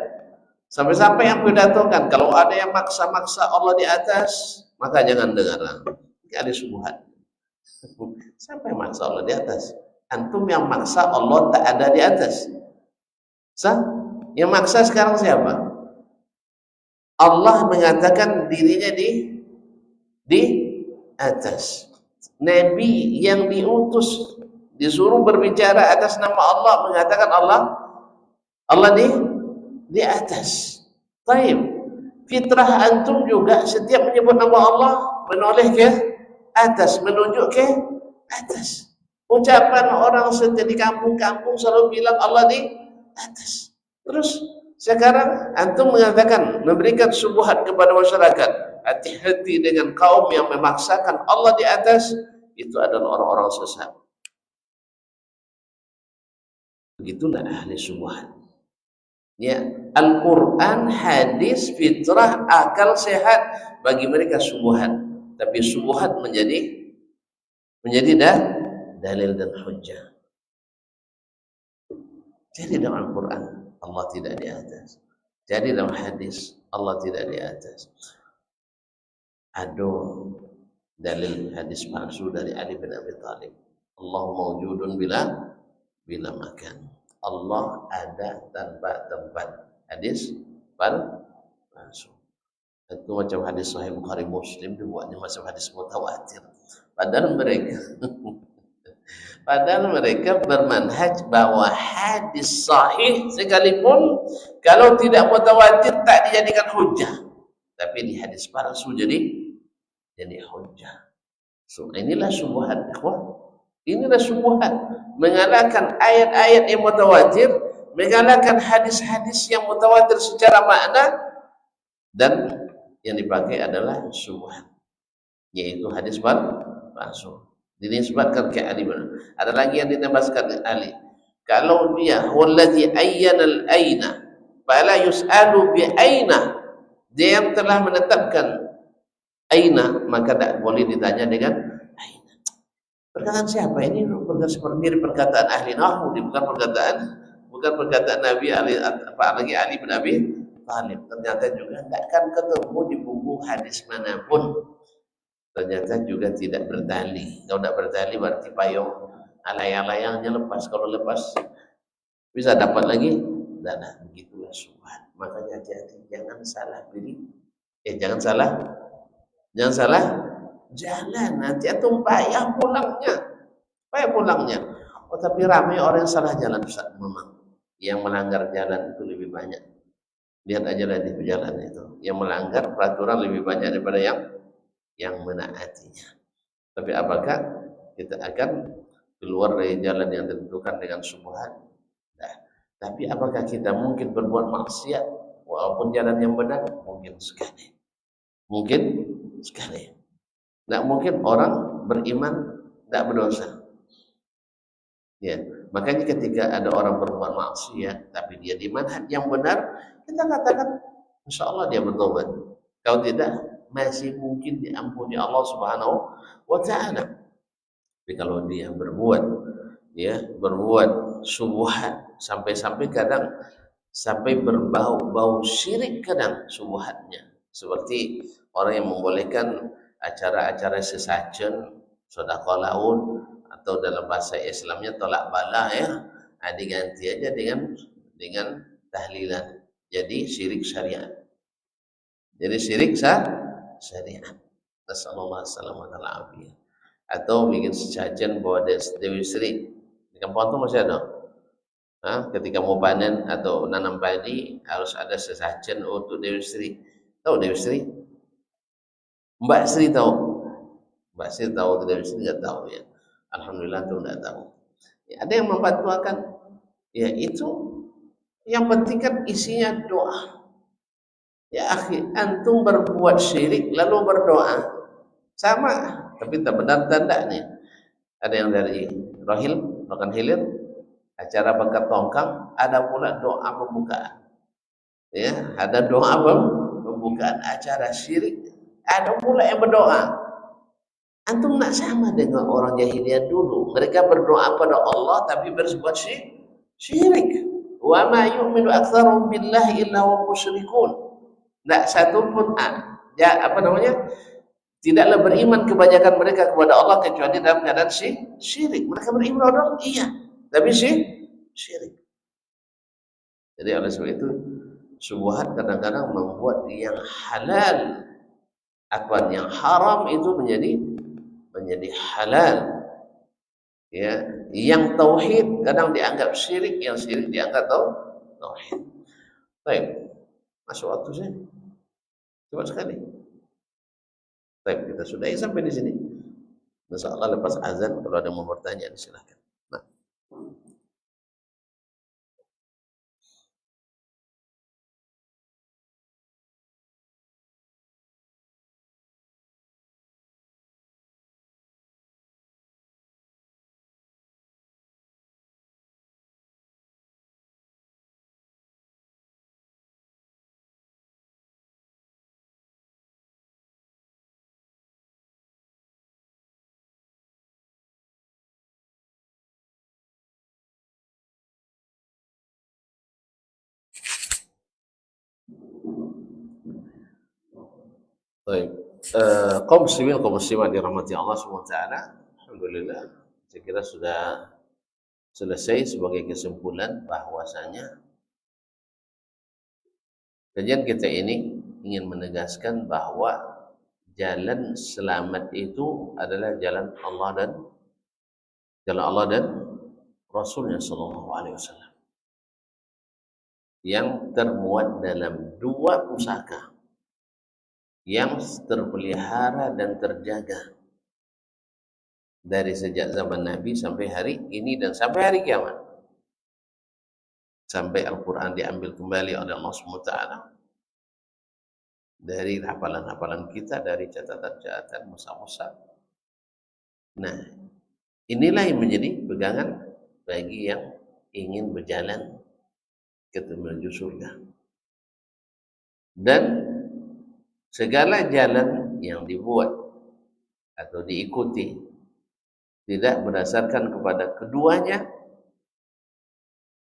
[SPEAKER 1] sampai-sampai yang pidatokan kalau ada yang maksa-maksa Allah di atas, maka jangan dengar. Ini ahli syubhat. Sampai maksa Allah di atas. Antum yang maksa Allah tak ada di atas. Yang maksa sekarang siapa? Allah mengatakan dirinya di atas. Nabi yang diutus disuruh berbicara atas nama Allah mengatakan Allah Allah di atas. Taib. Fitrah antum juga setiap menyebut nama Allah menoleh ke atas, menunjuk ke atas. Ucapan orang setiap di kampung-kampung selalu bilang Allah di atas. Terus sekarang antum mengatakan, memberikan syubhat kepada masyarakat, hati-hati dengan kaum yang memaksakan Allah di atas, itu adalah orang-orang sesat. Begitulah ahli syubhat. Ya, Al-Quran, hadis, fitrah, akal sehat bagi mereka syubhat. Tapi syubhat menjadi dalil dan hujjah. Jadi dalam Al-Quran Allah tidak di atas. Jadi dalam hadis Allah tidak di atas. Ada dalil hadis palsu dari Ali bin Abi Thalib. Allah mawjudun bila makan. Allah ada tanpa tempat. Hadis palsu. Itu macam hadis Sahih Bukhari Muslim dibuatnya macam hadis mutawatir. Padahal mereka bermanhaj bahwa hadis sahih sekalipun kalau tidak mutawatir tak dijadikan hujjah. Tapi di hadis palsu jadi hujjah. So inilah syubhat, ikhwan. Inilah syubhat, mengalahkan ayat-ayat yang mutawatir, mengalahkan hadis-hadis yang mutawatir secara makna, dan yang dipakai adalah syubhat, yaitu hadis palsu. Dinisbatkan ke Ali. Ada lagi yang dinambahkan Ali. Kalau dia wallazi ayyana al-aina fala yus'alu bi aina, dia yang telah menetapkan aina, maka tak boleh ditanya dengan aina. Perkataan siapa ini? Seperti perkataan ahli nahwu, bukan perkataan Nabi Ali, apalagi Ali bin Abi Thalib. Ternyata juga tidak akan ketemu di buku hadis manapun. Ternyata juga tidak berdali. Kalau tidak berdali berarti payung alayang-layangnya lepas. Kalau lepas bisa dapat lagi. Dan begitulah syubhat. Makanya hati-hati, jangan salah pilih. Jangan salah jalan. Nanti antum payah pulangnya. Oh, tapi ramai orang yang salah jalan, Ustaz. Memang yang melanggar jalan itu lebih banyak. Lihat aja lah di jalan itu. Yang melanggar peraturan lebih banyak daripada yang menaatinya. Tapi apakah kita akan keluar dari jalan yang ditentukan dengan syubhat? Nah, tapi apakah kita mungkin berbuat maksiat walaupun jalan yang benar? Mungkin sekali. Tidak mungkin orang beriman tidak berdosa. Ya, makanya ketika ada orang berbuat maksiat tapi dia di manhaj yang benar, kita katakan insyaallah dia bertobat. Kalau tidak, masih mungkin diampuni Allah Subhanahu wa taala. Tapi kalau dia berbuat syubhat, sampai kadang sampai berbau syirik kadang syubhatnya. Seperti orang yang membolehkan acara-acara sesajen, sedekah laun, atau dalam bahasa Islamnya tolak bala, diganti aja dengan tahlilan. Jadi syirik syariat. Syariat. Nasallallahu alaihi wasallam. Atau bikin sesajen bawa Dewi Sri. Di kampung itu masih ada. Ketika mau panen atau nanam padi harus ada sesajen untuk Dewi Sri. Tahu Dewi Sri? Mbak Sri tahu. Mbak Sri tahu, Dewi Sri nggak tahu ya. Alhamdulillah tuh nggak tahu. Ya, ada yang memfatwakan, ya itu yang penting kan isinya doa. Ya akhi, antum berbuat syirik lalu berdoa sama, tapi tak benar tanda nih. Ada yang dari Rohil, Rokan Hilir, acara bakat tongkang, ada pula doa pembukaan. Ya, ada doa pembukaan acara syirik, ada pula yang berdoa. Antum nak sama dengan orang jahiliyah dulu. Mereka berdoa pada Allah tapi berbuat syirik. Wa ma yu'minu aktsaruhum billahi illa hum musyrikun. Tak satu pun tidaklah beriman kebanyakan mereka kepada Allah kecuali dalam keadaan syirik. Mereka beriman kepada Allah, iya, tapi syirik. Jadi oleh sebab itu syubhat kadang-kadang membuat yang halal, yang haram itu menjadi halal. Ya, yang tauhid kadang dianggap syirik, yang syirik dianggap tauhid. Baik, masuk waktu sih. Cepat sekali. Baik, kita sudahi sampai di sini. Insyaallah lepas azan kalau ada mau bertanya silakan. Nah. Baik. Kaum muslimin kaum muslimat dirahmati Allah Subhanahu wa taala. Alhamdulillah. Saya kira sudah selesai sebagai kesimpulan bahwasanya kajian kita ini ingin menegaskan bahwa jalan selamat itu adalah jalan Allah dan Rasulnya Shallallahu Alaihi Wasallam yang termuat dalam dua pusaka yang terpelihara dan terjaga dari sejak zaman Nabi sampai hari ini dan sampai hari kiamat, sampai Al-Quran diambil kembali oleh Allah SWT dari hafalan-hafalan kita, dari catatan-catatan musa-musa. Nah, inilah yang menjadi pegangan bagi yang ingin berjalan ke menuju surga. Dan segala jalan yang dibuat atau diikuti tidak berdasarkan kepada keduanya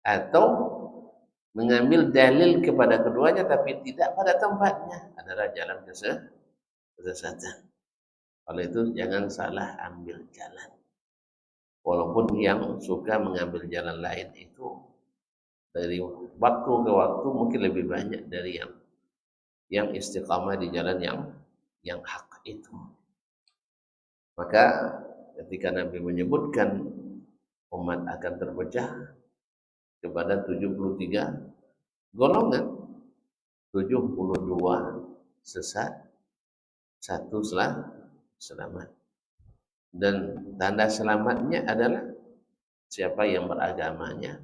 [SPEAKER 1] atau mengambil dalil kepada keduanya tapi tidak pada tempatnya adalah jalan kesesatan. Oleh itu jangan salah ambil jalan. Walaupun yang suka mengambil jalan lain itu dari waktu ke waktu mungkin lebih banyak dari yang istiqamah di jalan yang hak itu. Maka ketika Nabi menyebutkan umat akan terpecah kepada 73 golongan, 72 sesat, 1 selamat. Dan tanda selamatnya adalah siapa yang beragamanya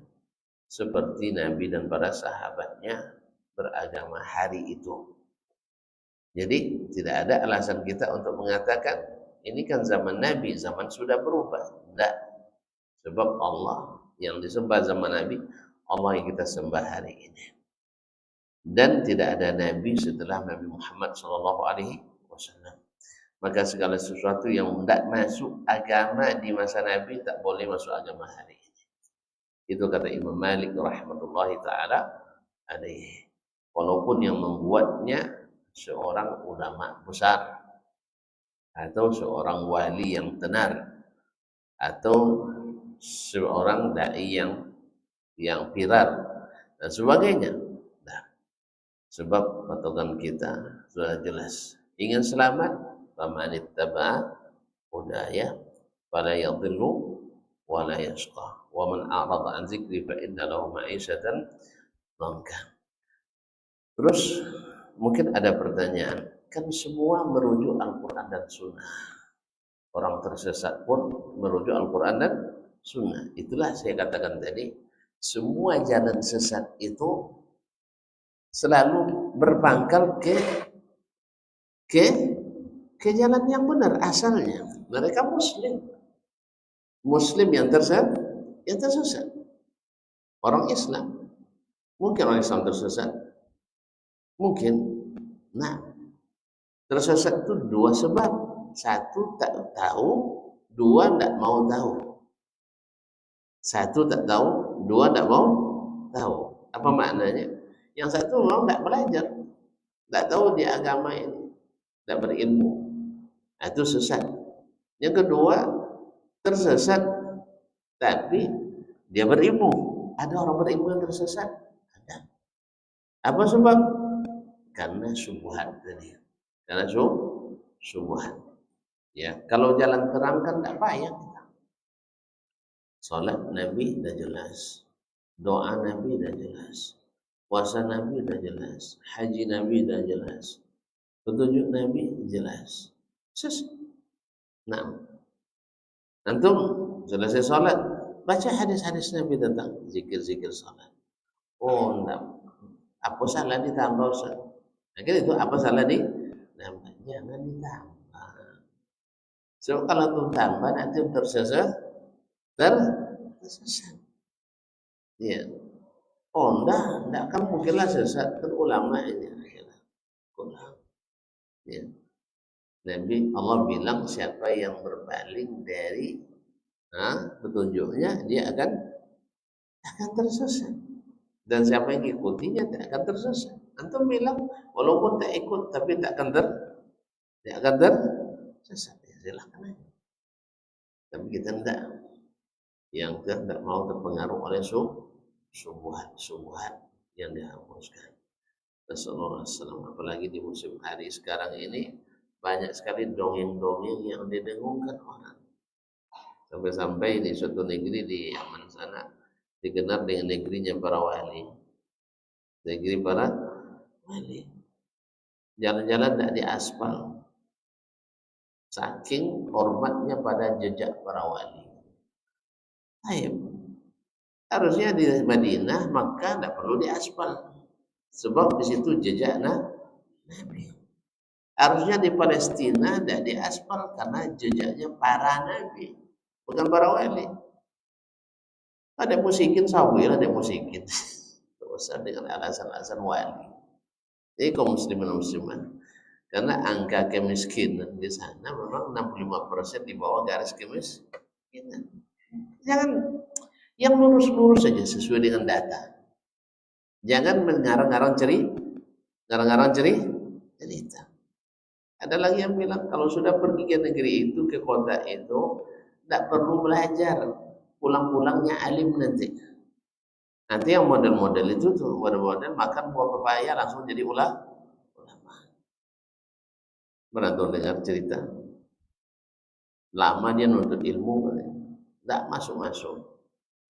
[SPEAKER 1] seperti Nabi dan para sahabatnya beragama hari itu. Jadi tidak ada alasan kita untuk mengatakan ini kan zaman Nabi, zaman sudah berubah. Tidak. Sebab Allah yang disembah zaman Nabi, Allah yang kita sembah hari ini. Dan tidak ada Nabi setelah Nabi Muhammad SAW. Maka segala sesuatu yang tidak masuk agama di masa Nabi tak boleh masuk agama hari ini. Itu kata Imam Malik rahmatullahi ta'ala alaihi. Walaupun yang membuatnya seorang ulama besar atau seorang wali yang tenar atau seorang dai yang viral dan sebagainya. Nah, sebab patokan kita sudah jelas. Ingin selamat, faman ittaba'a hudaya fala yadhillu wa la yashqa. Wa man a'rada an dzikri fa inna lahu ma'isyatan dhanka. Terus mungkin ada pertanyaan, kan semua merujuk Al-Quran dan Sunnah. Orang tersesat pun merujuk Al-Quran dan Sunnah. Itulah saya katakan tadi, semua jalan sesat itu selalu berpangkal ke jalan yang benar asalnya. Mereka Muslim yang tersesat. Orang Islam. Mungkin orang Islam tersesat. Mungkin. Nah, tersesat itu dua sebab. Satu tak tahu, dua tak mau tahu. Satu tak tahu, dua tak mau tahu. Apa maknanya? Yang satu mau tak belajar, tak tahu di agama ini, tak berilmu. Itu sesat. Yang kedua, tersesat tapi dia berilmu. Ada orang berilmu yang tersesat? Ada. Apa sebab? Karena syubhat tadi. Karena syubhat. Ya, kalau jalan terang kan tak payah kita. Salat Nabi dah jelas. doa Nabi dah jelas, puasa Nabi dah jelas, haji Nabi dah jelas, petunjuk Nabi jelas. Nah, antum selesai sholat, baca hadis-hadis Nabi tentang zikir-zikir sholat. Oh, enggak. Apa salah ditambah Ustaz? Akhirnya itu apa salah ditambah? Jangan ditambah. So kalau tuh tambah nanti tersesat. Ya. Oh, enggak kan mungkinlah sesat kan ulama ini akhirnya. Ya. Nabi Allah bilang siapa yang berpaling dari petunjuknya dia akan tersesat, dan siapa yang ikutinya tidak akan tersesat. Antum bilang walaupun tak ikut tapi tak akan tersesat, ya silahkan aja. Tapi kita enggak, yang kita tidak mau terpengaruh oleh subuhat yang dihapuskan. Rasulullah SAW, apalagi di musim hari sekarang ini banyak sekali dongeng-dongeng yang didengungkan orang. Sampai-sampai di suatu negeri di Yaman sana dikenal dengan negerinya para wali. Negeri para wali. Jalan-jalan tidak diaspal. Saking hormatnya pada jejak para wali. Ayo. Harusnya di Madinah, Makkah tidak perlu diaspal. Sebab di situ jejak Nabi. Harusnya di Palestina tidak diaspal karena jejaknya para Nabi, bukan para wali. Ada musikin sawir, ada musikin. Usah dengan alasan-alasan wali. Jadi kaum muslimin muslimat, karena angka kemiskinan di sana memang 65% di bawah garis kemiskinan. Jangan yang lurus-lurus saja sesuai dengan data. Jangan mengarang-arang cerita. Ada lagi yang bilang kalau sudah pergi ke negeri itu, ke kota itu, tidak perlu belajar, pulang-pulangnya alim nanti. Nanti yang model-model itu tuh, model-model makan buah pepaya langsung jadi ulama. Pernah tuh dengar cerita? Lama dia nuntut ilmu, tidak masuk-masuk.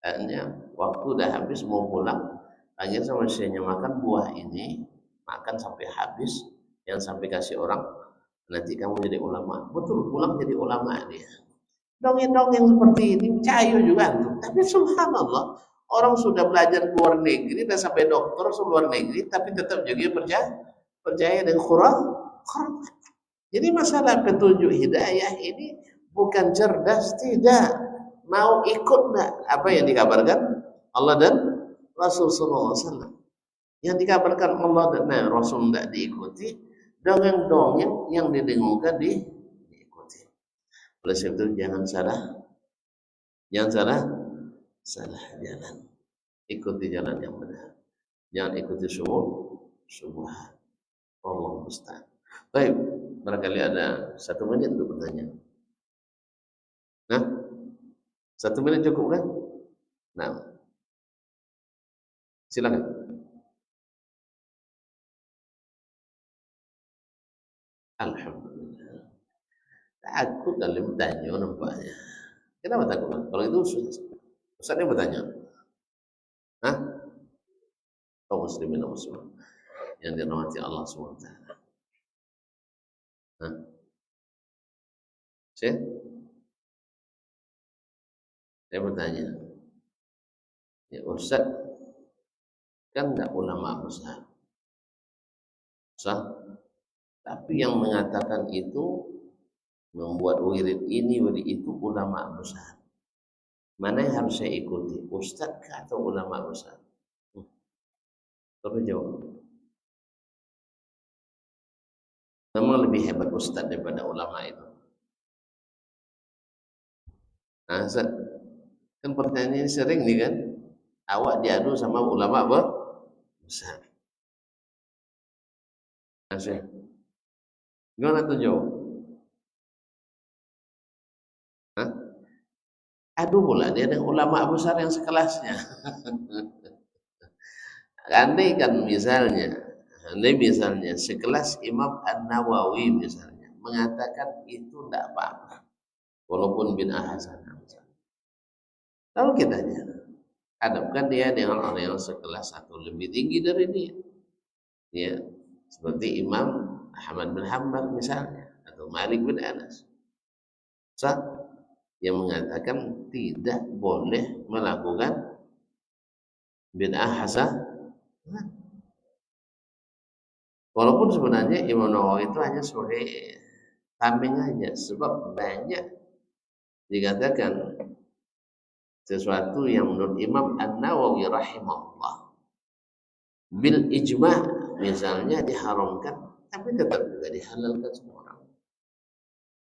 [SPEAKER 1] Akhirnya waktu udah habis mau pulang, akhirnya sama istrinya makan buah ini, makan sampai habis, yang sampai kasih orang, nanti kamu jadi ulama. Betul, pulang jadi ulama dia. Dongeng-dongeng seperti ini cair juga tuh. Tapi subhanallah, orang sudah belajar luar negeri dan sampai dokter luar negeri, tapi tetap juga percaya dengan Quran. Jadi masalah petunjuk hidayah ini bukan cerdas, tidak. Mau ikut enggak apa yang dikabarkan Allah dan Rasul sallallahu alaihi wasallam. Yang dikabarkan Allah dan Rasul enggak diikuti, dongeng-dongeng yang didengungkan diikuti. Oleh sebab itu jangan salah jalan. Ikuti jalan yang benar. Jangan ikuti subuhat. Allah musta'an. Baik, barangkali ada 1 menit untuk bertanya. Nah, 1 menit cukup kan? Nah, silakan. Alhamdulillah. Takut dalam bertanya nampaknya. Kenapa takut? Kalau itu Ustaznya bertanya. Hah? Kaum muslimin dan muslimat yang dirahmati Allah SWT. Hah? Saya bertanya. Ya Ustaz, kan enggak ulama besar. Tapi yang mengatakan itu, membuat wirid ini, wirid itu ulama besar. Mana yang harus saya ikuti? Ustaz atau ulama besar? Tapi jawab. Memang lebih hebat Ustaz daripada ulama itu. Nah, Ustaz, kan pertanyaan ini sering nih kan? Awak diadu sama ulama besar. Nah, gimana tuh jawab? Hah? Aduh pula dia dengan ulama besar yang sekelasnya. Andai misalnya sekelas Imam An-Nawawi misalnya mengatakan itu tidak apa-apa, walaupun bid'ah hasanah. Lalu kita tanya, Hadapkan dia dengan orang yang sekelas atau lebih tinggi dari dia. Ya, seperti Imam Ahmad bin Hanbal misalnya, atau Malik bin Anas. Sah yang mengatakan tidak boleh melakukan bid'ah hasanah. Walaupun sebenarnya Imam Nawawi itu hanya sebagai tameng aja, sebab banyak dikatakan sesuatu yang menurut Imam An-Nawawi rahimahullah bil ijma' misalnya diharamkan, tapi tetap juga dihalalkan semua orang.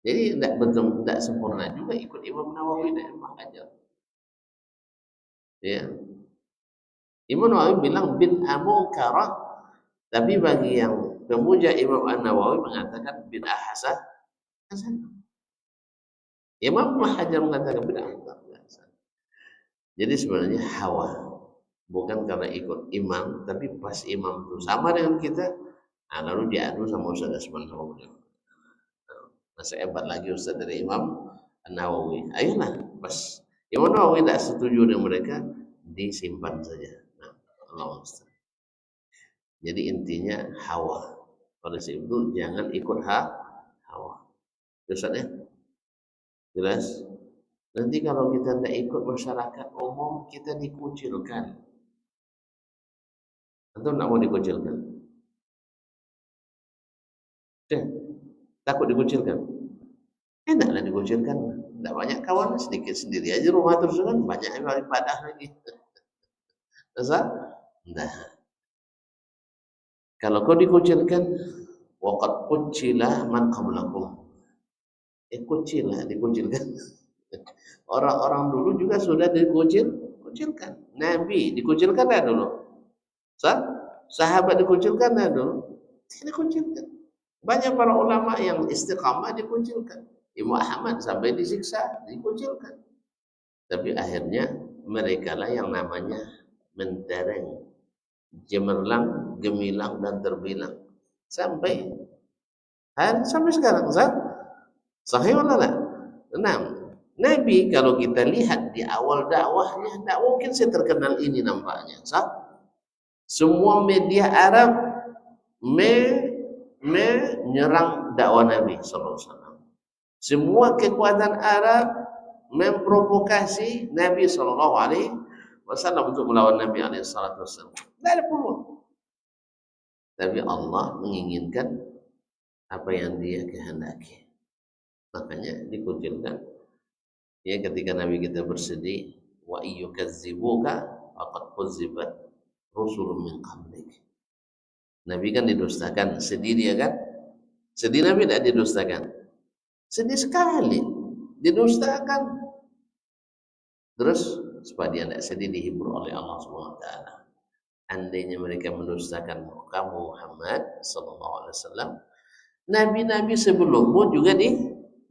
[SPEAKER 1] Jadi tidak betul, tidak sempurna juga ikut Imam Nawawi dan Imam Hajar. Ya, Imam Nawawi bilang bid'ah munkarah, tapi bagi yang pemuja Imam An-Nawawi mengatakan bid'ah hasanah. Imam Hajar mengatakan bid'ah munkarah. Jadi sebenarnya hawa, bukan karena ikut imam, tapi pas imam itu sama dengan kita, lalu diadu sama Ustaz Asman sama beliau. Masih hebat lagi Ustaz dari Imam An-Nawawi. Ayolah, pas Imam Nawawi tidak setuju dengan mereka, disimpan saja. Nah, Allah Ustaz. Jadi intinya hawa. Oleh sebab itu jangan ikut hawa. Ustaz ya? Jelas? Nanti kalau kita tidak ikut masyarakat umum, kita dikucilkan. Atau tidak mau dikucilkan? Takut dikucilkan? Enaklah dikucilkan. Tidak banyak kawan, sedikit sendiri aja rumah terus kan, banyak yang ibadah lagi. Masa? Nah, kalau kau dikucilkan, waqad kucila man qablakum. Dikucilkan. Orang-orang dulu juga sudah dikucilkan. Nabi dikucilkan dah dulu. Sahabat dikucilkan dah dulu. Dikucilkan. Banyak para ulama yang istiqamah dikucilkan. Imam Ahmad sampai disiksa, dikucilkan. Tapi akhirnya mereka lah yang namanya mentereng, gemerlang, gemilang dan terbilang sampai sekarang. Sahih wala la? Nah, Nabi kalau kita lihat di awal dakwahnya, tidak mungkin saya terkenal ini nampaknya. Semua media Arab menyerang dakwah Nabi SAW. Semua kekuatan Arab memprovokasi Nabi SAW untuk melawan Nabi SAW. Tidak ada peluang. Tapi Allah menginginkan apa yang Dia kehendaki. Makanya dikucilkan. Ya, ketika Nabi kita bersedih, wa iyyukazzibuka faqad kuzzibat rusulun min qablik. Nabi kan didustakan, sedih dia kan? Sedih Nabi tidak didustakan. Sedih sekali, didustakan. Terus supaya dia tidak sedih, dihibur oleh Allah Subhanahu wa taala. Andainya mereka mendustakan kamu Muhammad sallallahu alaihi wasallam, nabi-nabi sebelummu juga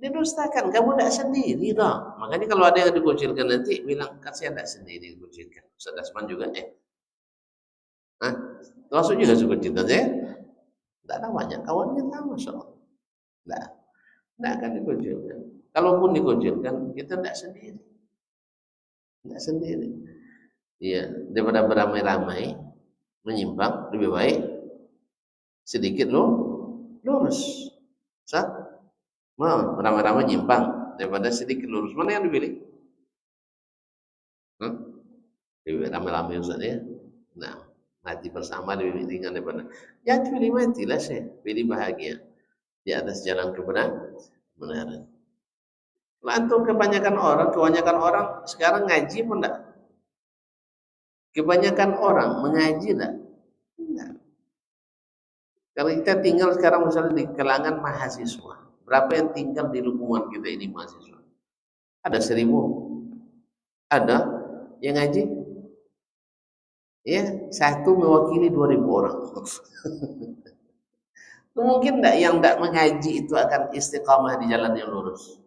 [SPEAKER 1] didustakan, kamu tidak sendiri dah. Makanya kalau ada yang dikucilkan nanti bilang, kan saya tidak sendiri dikucilkan. Ustaz Asman juga termasuk juga dikucilkan saya. Tidak ada banyak kawannya tahu, Masya Allah. Tidak akan dikucilkan. Kalaupun dikucilkan, kita tidak sendiri. Tidak sendiri. Iya, daripada beramai-ramai menyimpang, lebih baik sedikit lurus. Mau ramai-ramai nyimpang daripada sedikit lurus, mana yang dipilih? Lebih ramai-ramai Ustaz ya. Nah, mati bersama lebih ringan daripada jangan pilih matilah, saya pilih bahagia di atas jalan kebenaran. Antum kebanyakan orang sekarang ngaji pun enggak. Kebanyakan orang mengaji enggak? Kalau kita tinggal sekarang misalnya di kalangan mahasiswa, berapa yang tinggal di lingkungan kita ini mahasiswa? Ada 1000? Ada yang ngaji? Ya, satu mewakili 2000 orang. Mungkin enggak yang enggak mengaji itu akan istiqamah di jalan yang lurus?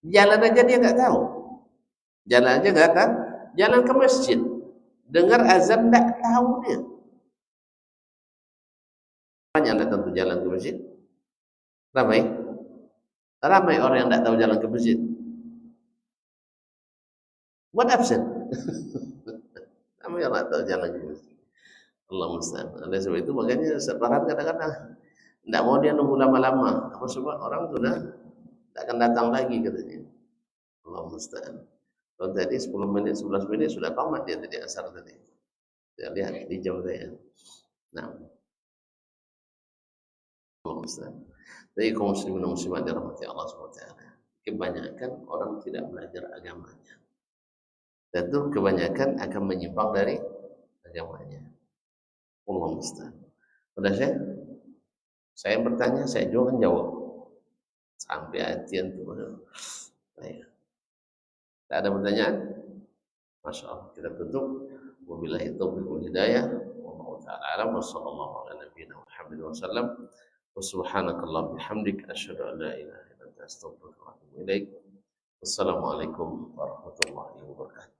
[SPEAKER 1] Jalan aja dia enggak tahu. Jalan aja enggak tahu. Jalan ke masjid, dengar azan enggak tahu dia. Banyak datang tuh jalan ke masjid. Ramai orang yang tidak tahu jalan ke masjid. buat absen. Kami yang tahu jangan gitu. Allah musta'an. Oleh sebab itu makanya separat kadang-kadang tidak mau dia nunggu lama-lama. Apa sebab orang sudah tidak akan datang lagi katanya. Allah musta'an. Kalau tadi 10 menit, 11 menit sudah tamat dia tadi asar tadi. Saya lihat di jam saya. Nah, Allah musta'an. Jadi kaum muslimin dan muslimat dirahmati Allah SWT. Kebanyakan orang tidak belajar agamanya. Dan itu kebanyakan akan menyimpang dari agamanya. Allah musta'an. Sudah saya bertanya, saya juga jawab. Sampai hatian itu. Baik. Tak ada pertanyaan? Masya Allah. Kita tutup. Wabillahi taufiq wal hidayah. Wallahu ta'ala alam. Wassallallahu ala nabiyina Muhammad wa sallam. Wa subhanakallah bihamdik. Asyhadu an la ilaha illa anta astaghfiruka wa atubu ilaik. Wassalamualaikum warahmatullahi wabarakatuh.